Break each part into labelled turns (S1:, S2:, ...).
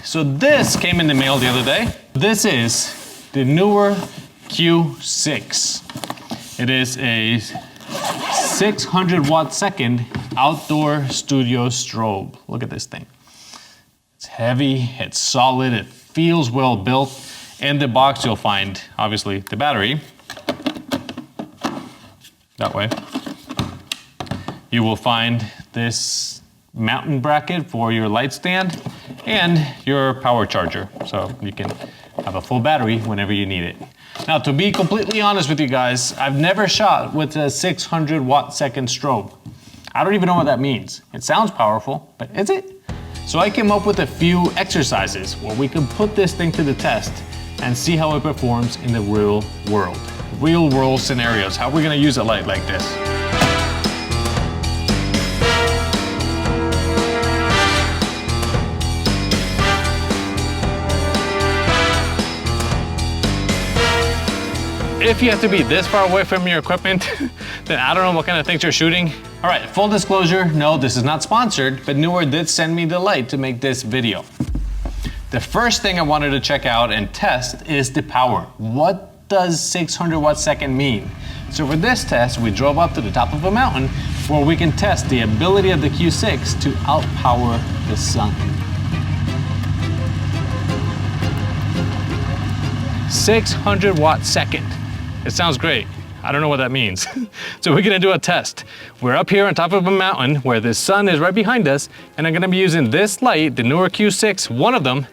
S1: So this came in the mail the other day. This is the Neewer Q6. It is a 600 watt second outdoor studio strobe. Look at this thing. It's heavy, it's solid, it feels well built. In the box you'll find, obviously, the battery. That way. You will find this mounting bracket for your light stand and your power charger. So you can have a full battery whenever you need it. Now, to be completely honest with you guys, I've never shot with a 600 watt second strobe. I don't even know what that means. It sounds powerful, but is it? So I came up with a few exercises where we can put this thing to the test and see how it performs in the real world. Real world scenarios. How are we gonna use a light like this? If you have to be this far away from your equipment, then I don't know what kind of things you're shooting. All right, full disclosure, no, this is not sponsored, but Neewer did send me the light to make this video. The first thing I wanted to check out and test is the power. What does 600 watt second mean? So for this test, we drove up to the top of a mountain where we can test the ability of the Q6 to outpower the sun. 600 watt second. It sounds great. I don't know what that means. So we're gonna do a test. We're up here on top of a mountain where the sun is right behind us, and I'm gonna be using this light, the Neewer Q6, one of them,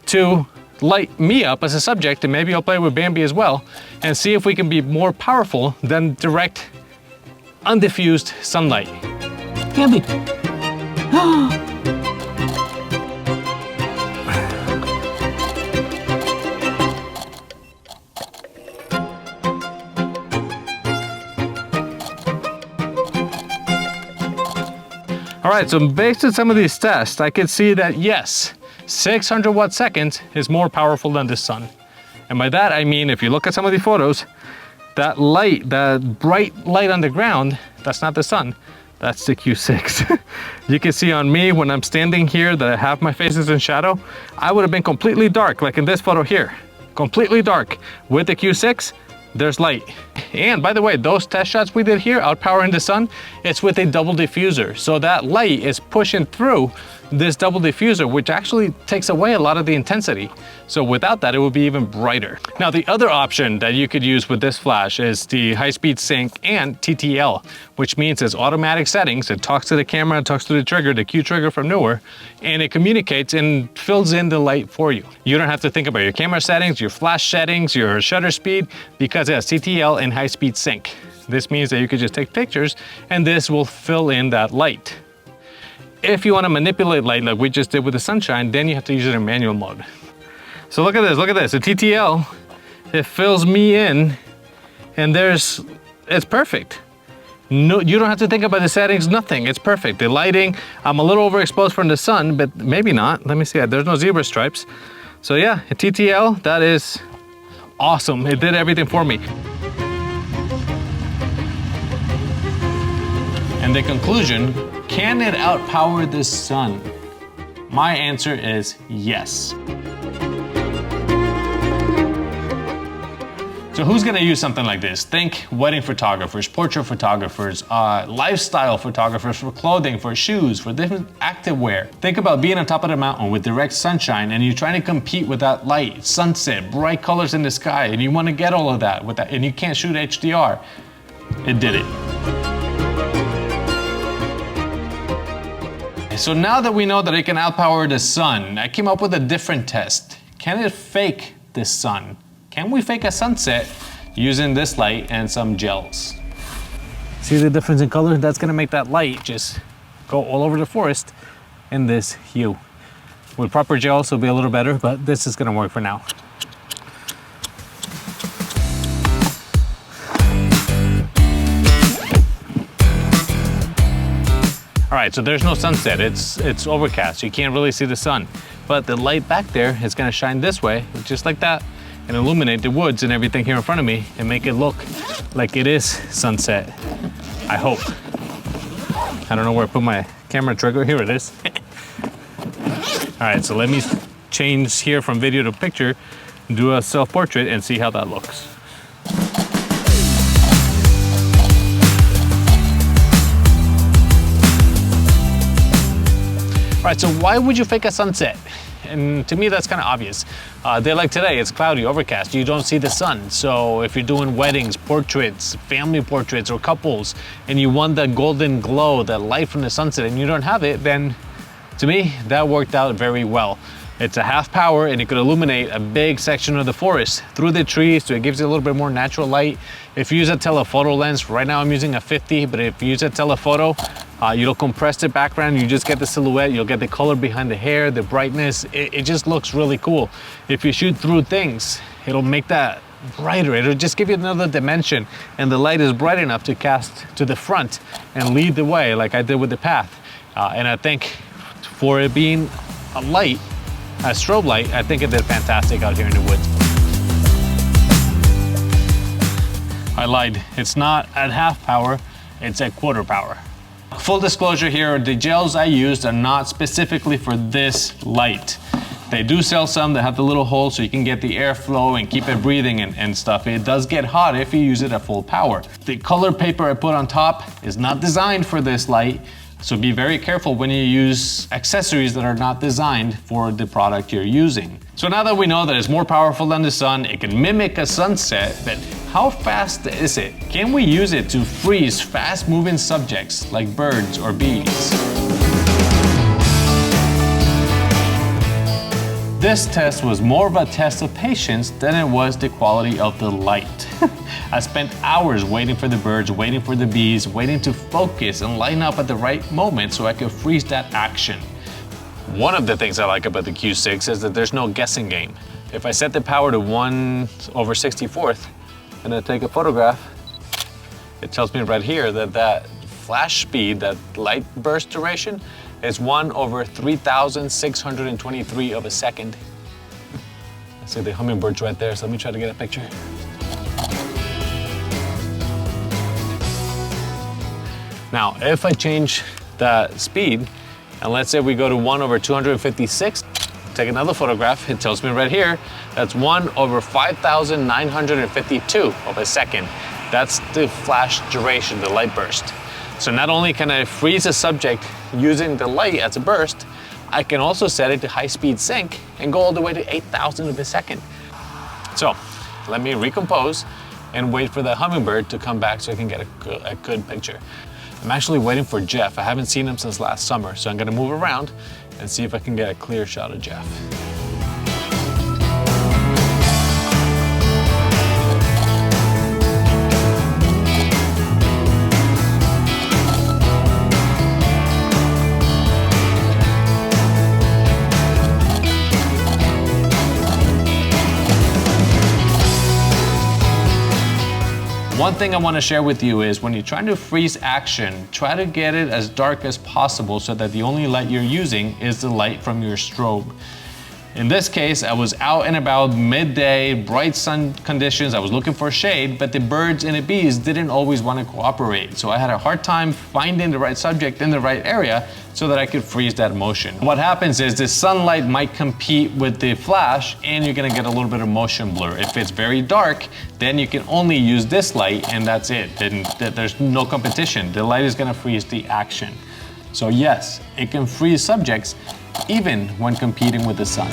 S1: to light me up as a subject, and maybe I'll play with Bambi as well, and see if we can be more powerful than direct, undiffused sunlight. Bambi. All right, so based on some of these tests, I can see that yes, 600 watt seconds is more powerful than the sun. And by that, I mean, if you look at some of the photos, that light, that bright light on the ground, that's not the sun, that's the Q6. You can see on me when I'm standing here that half my face is in shadow, I would have been completely dark, like in this photo here, completely dark. With the Q6, there's light. And by the way, those test shots we did here, outpowering the sun, it's with a double diffuser. So that light is pushing through this double diffuser, which actually takes away a lot of the intensity. So without that, it would be even brighter. Now, the other option that you could use with this flash is the high-speed sync and TTL, which means it's automatic settings. It talks to the camera, it talks to the trigger, the Q trigger from Neewer, and it communicates and fills in the light for you. You don't have to think about your camera settings, your flash settings, your shutter speed, because it has TTL and high-speed sync. This means that you could just take pictures and this will fill in that light. If you want to manipulate light like we just did with the sunshine, then you have to use it in manual mode. So look at this, the TTL, it fills me in and it's perfect. No, you don't have to think about the settings, nothing, it's perfect. The lighting, I'm a little overexposed from the sun, but maybe not. Let me see, there's no zebra stripes. So yeah, a TTL, that is awesome. It did everything for me. And the conclusion, can it outpower the sun? My answer is yes. So who's gonna use something like this? Think wedding photographers, portrait photographers, lifestyle photographers for clothing, for shoes, for different activewear. Think about being on top of the mountain with direct sunshine and you're trying to compete with that light, sunset, bright colors in the sky, and you wanna get all of that with that, and you can't shoot HDR. It did it. So now that we know that it can outpower the sun, I came up with a different test. Can it fake the sun? Can we fake a sunset using this light and some gels? See the difference in color? That's gonna make that light just go all over the forest in this hue. With proper gels, it'll be a little better, but this is gonna work for now. All right, so there's no sunset, it's overcast. You can't really see the sun, but the light back there is gonna shine this way, just like that, and illuminate the woods and everything here in front of me and make it look like it is sunset, I hope. I don't know where I put my camera trigger, here it is. All right, so let me change here from video to picture, do a self-portrait and see how that looks. All right, so why would you fake a sunset? And to me, that's kind of obvious. A day like today, it's cloudy, overcast, you don't see the sun. So if you're doing weddings, portraits, family portraits, or couples, and you want that golden glow, that light from the sunset, and you don't have it, then to me, that worked out very well. It's a half power and it could illuminate a big section of the forest through the trees, so it gives you a little bit more natural light. If you use a telephoto lens, right now I'm using a 50, but if you use a telephoto, you'll compress the background, you just get the silhouette, you'll get the color behind the hair, the brightness, it just looks really cool. If you shoot through things, it'll make that brighter, it'll just give you another dimension, and the light is bright enough to cast to the front and lead the way like I did with the path. And I think for it being a light, a strobe light, I think it did fantastic out here in the woods. I lied, it's not at half power, it's at quarter power. Full disclosure here, the gels I used are not specifically for this light. They do sell some that have the little hole so you can get the airflow and keep it breathing and stuff. It does get hot if you use it at full power. The color paper I put on top is not designed for this light, so be very careful when you use accessories that are not designed for the product you're using. So now that we know that it's more powerful than the sun, it can mimic a sunset, but how fast is it? Can we use it to freeze fast-moving subjects like birds or bees? This test was more of a test of patience than it was the quality of the light. I spent hours waiting for the birds, waiting for the bees, waiting to focus and line up at the right moment so I could freeze that action. One of the things I like about the Q6 is that there's no guessing game. If I set the power to 1/64th and I take a photograph, it tells me right here that that flash speed, that light burst duration, is 1/3623 of a second. I see the hummingbirds right there, so let me try to get a picture. Now, if I change that speed, and let's say we go to 1/256, take another photograph, it tells me right here, that's 1/5952 of a second. That's the flash duration, the light burst. So not only can I freeze a subject using the light as a burst, I can also set it to high-speed sync and go all the way to 8,000 of a second. So let me recompose and wait for the hummingbird to come back so I can get a good picture. I'm actually waiting for Jeff. I haven't seen him since last summer, so I'm gonna move around and see if I can get a clear shot of Jeff. One thing I want to share with you is when you're trying to freeze action, try to get it as dark as possible so that the only light you're using is the light from your strobe. In this case, I was out and about midday, bright sun conditions, I was looking for shade, but the birds and the bees didn't always want to cooperate. So I had a hard time finding the right subject in the right area so that I could freeze that motion. What happens is the sunlight might compete with the flash and you're gonna get a little bit of motion blur. If it's very dark, then you can only use this light and that's it. Then there's no competition. The light is gonna freeze the action. So yes, it can freeze subjects even when competing with the sun.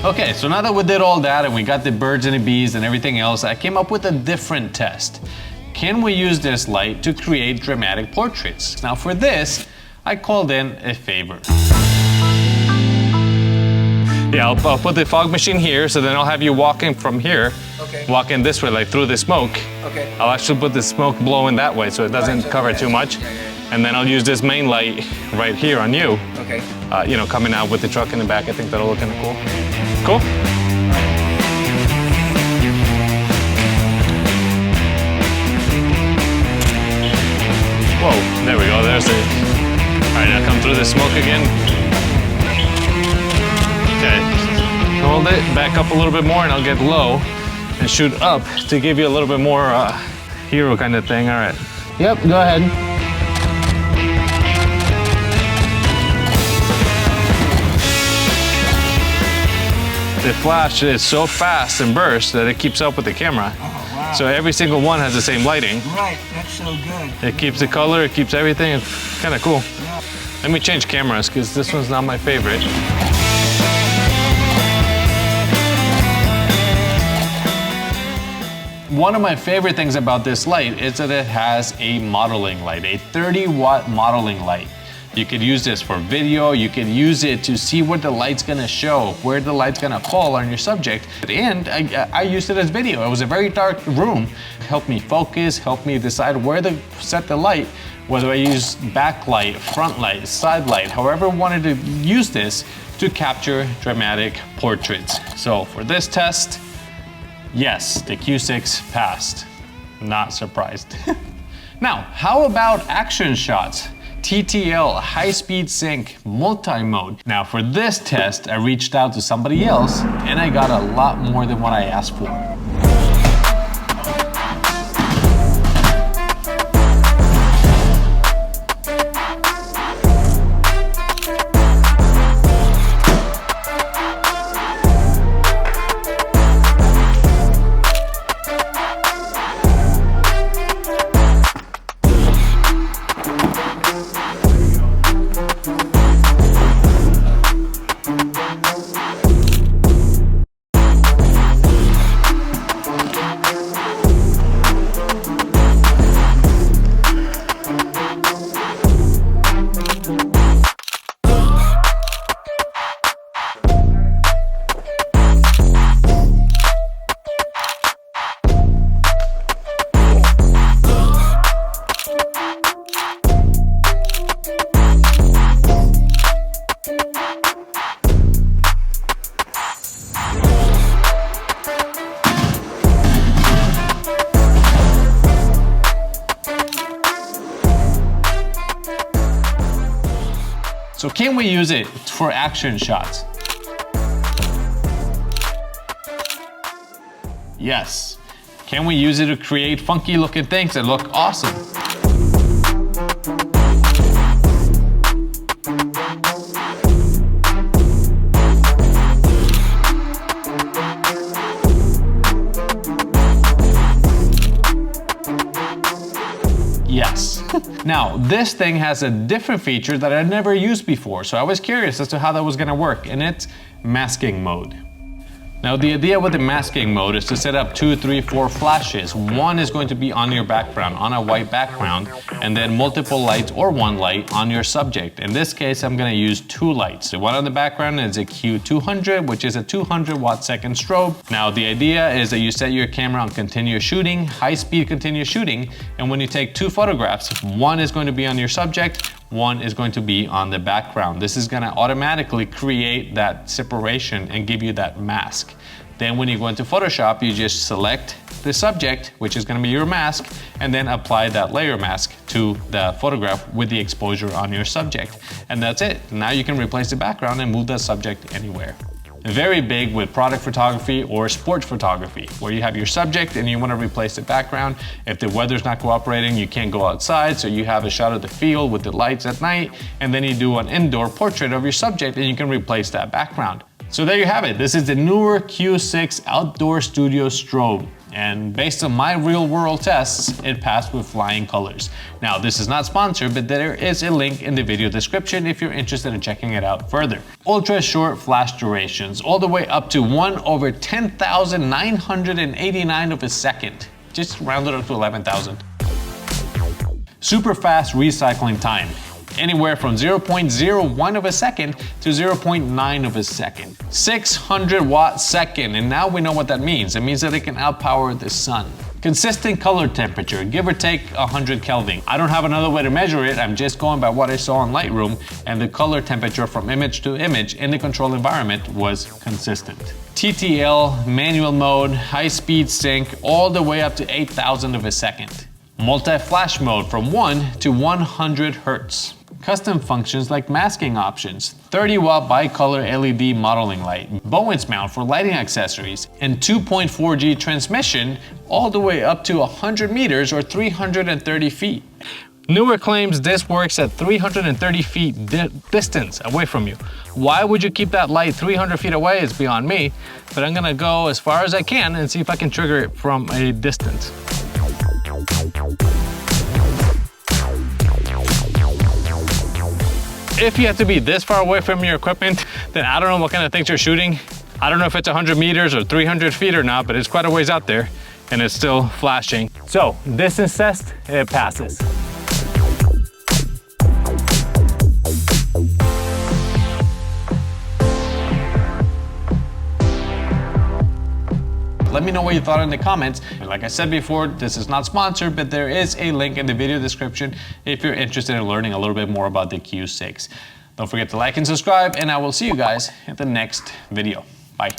S1: Okay, so now that we did all that and we got the birds and the bees and everything else, I came up with a different test. Can we use this light to create dramatic portraits? Now for this, I called in a favor. Yeah, I'll put the fog machine here, so then I'll have you walking from here, walking this way, like through the smoke. Okay. I'll actually put the smoke blowing that way so it doesn't cover too much. And then I'll use this main light right here on you. Okay. You know, coming out with the truck in the back. I think that'll look kind of cool. Cool? Whoa, there we go, there's it. All right, now come through the smoke again. Okay, hold it, back up a little bit more and I'll get low and shoot up to give you a little bit more hero kind of thing. All right. Yep, go ahead. the flash is so fast and burst that it keeps up with the camera.
S2: Oh, wow.
S1: So every single one has the same lighting.
S2: Right, that's so good.
S1: It keeps the color, it keeps everything. It's kind of cool.
S2: Yeah.
S1: Let me change cameras because this one's not my favorite. One of my favorite things about this light is that it has a modeling light, a 30-watt modeling light. You could use this for video, you could use it to see what the light's gonna show, where the light's gonna fall on your subject. And I used it as video. It was a very dark room. It helped me focus, helped me decide where to set the light, whether I use backlight, front light, side light, however I wanted to use this to capture dramatic portraits. So for this test, yes, the Q6 passed. Not surprised. Now, how about action shots? TTL, high-speed sync, multi-mode. Now for this test, I reached out to somebody else and I got a lot more than what I asked for. So can we use it for action shots? Yes. Can we use it to create funky looking things that look awesome? Yes. Now, this thing has a different feature that I never used before, so I was curious as to how that was gonna work, and it's masking mode. Now, the idea with the masking mode is to set up 2, 3, 4 flashes. One is going to be on your background, on a white background, and then multiple lights or one light on your subject. In this case, I'm gonna use 2 lights. The one on the background is a Q200, which is a 200-watt-second strobe. Now, the idea is that you set your camera on continuous shooting, high-speed continuous shooting, and when you take 2 photographs, one is going to be on your subject, one is going to be on the background. This is gonna automatically create that separation and give you that mask. Then when you go into Photoshop, you just select the subject, which is gonna be your mask, and then apply that layer mask to the photograph with the exposure on your subject. And that's it. Now you can replace the background and move that subject anywhere. Very big with product photography or sports photography, where you have your subject and you want to replace the background. If the weather's not cooperating, you can't go outside, so you have a shot of the field with the lights at night, and then you do an indoor portrait of your subject and you can replace that background. So there you have it. This is the Neewer Q6 Outdoor Studio Strobe. And based on my real world tests, it passed with flying colors. Now, this is not sponsored, but there is a link in the video description if you're interested in checking it out further. Ultra short flash durations, all the way up to 1/10,989 of a second. Just rounded up to 11,000. Super fast recycling time. Anywhere from 0.01 of a second to 0.9 of a second. 600-watt second, and now we know what that means. It means that it can outpower the sun. Consistent color temperature, give or take 100 Kelvin. I don't have another way to measure it, I'm just going by what I saw in Lightroom, and the color temperature from image to image in the control environment was consistent. TTL, manual mode, high-speed sync, all the way up to 8,000 of a second. Multi-flash mode from 1 to 100 Hertz. Custom functions like masking options, 30-watt bicolor LED modeling light, Bowens mount for lighting accessories, and 2.4G transmission all the way up to 100 meters or 330 feet. Neewer claims this works at 330 feet distance away from you. Why would you keep that light 300 feet away is beyond me, but I'm gonna go as far as I can and see if I can trigger it from a distance. If you have to be this far away from your equipment, then I don't know what kind of things you're shooting. I don't know if it's 100 meters or 300 feet or not, but it's quite a ways out there and it's still flashing. So, distance test, it passes. Let me know what you thought in the comments. Like I said before, this is not sponsored, but there is a link in the video description if you're interested in learning a little bit more about the Q6. Don't forget to like and subscribe, and I will see you guys in the next video. Bye.